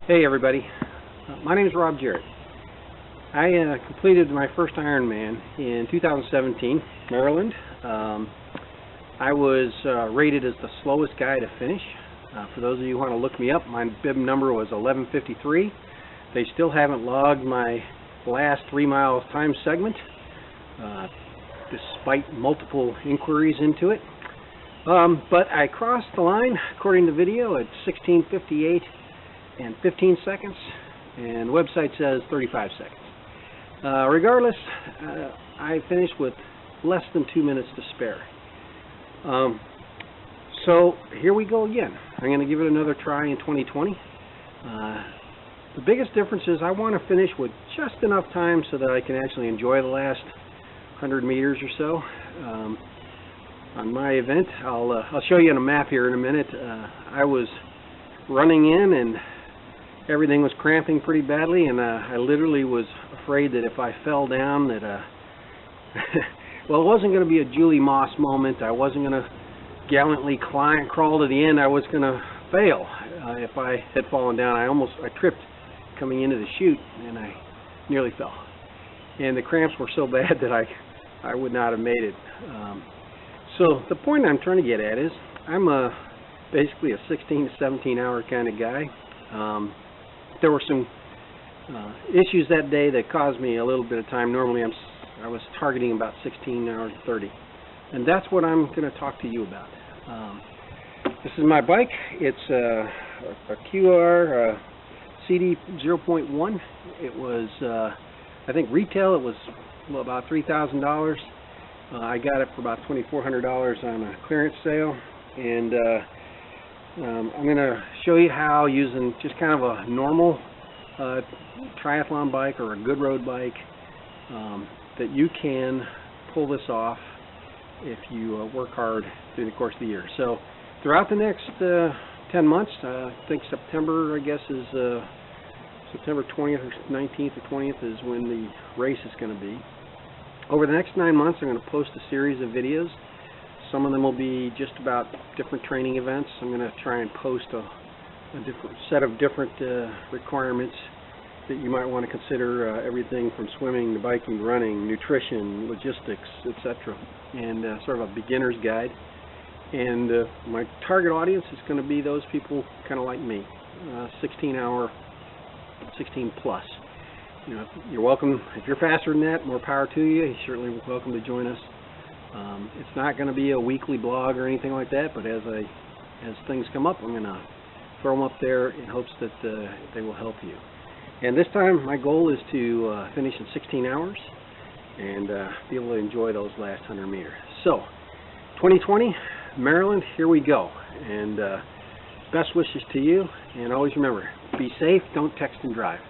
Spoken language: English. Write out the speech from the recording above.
Hey everybody, my name is Rob Jarrett. I completed my first Ironman in 2017, Maryland. I was rated as the slowest guy to finish. For those of you who want to look me up, my bib number was 11:53. They still haven't logged my last 3 miles time segment, despite multiple inquiries into it. But I crossed the line, according to video, at 16:58 and 15 seconds, and the website says 35 seconds. Regardless, I finished with less than 2 minutes to spare. So here we go again. I'm going to give it another try in 2020. The biggest difference is I want to finish with just enough time so that I can actually enjoy the last 100 meters or so. On my event, I'll show you on a map here in a minute. I was running in and everything was cramping pretty badly, and I literally was afraid that if I fell down that well, it wasn't going to be a Julie Moss moment. I wasn't going to gallantly crawl to the end. I was going to fail if I had fallen down. I tripped coming into the chute, and I nearly fell, and the cramps were so bad that I would not have made it. So the point I'm trying to get at is I'm basically a 16 to 17 hour kind of guy. There were some issues that day that caused me a little bit of time. Normally I was targeting about 16 hours 30, and that's what I'm going to talk to you about. This is my bike. It's a QR CD 0.1. It was I think retail it was about $3,000. I got it for about $2,400 on a clearance sale, and I'm going to show you how, using just kind of a normal triathlon bike or a good road bike, that you can pull this off if you work hard through the course of the year. So throughout the next 10 months, I think September, I guess, is September 20th or 19th or 20th is when the race is going to be. Over the next 9 months, I'm going to post a series of videos. Some of them will be just about different training events. I'm going to try and post a different set of different requirements that you might want to consider, everything from swimming to biking, running, nutrition, logistics, etc., and sort of a beginner's guide. And my target audience is going to be those people kind of like me, 16 plus. You know, you're welcome. If you're faster than that, more power to you. You're certainly welcome to join us. It's not going to be a weekly blog or anything like that, but as things come up, I'm going to throw them up there in hopes that they will help you. And this time, my goal is to finish in 16 hours and be able to enjoy those last 100 meters. So, 2020, Maryland, here we go. And best wishes to you. And always remember, be safe, don't text and drive.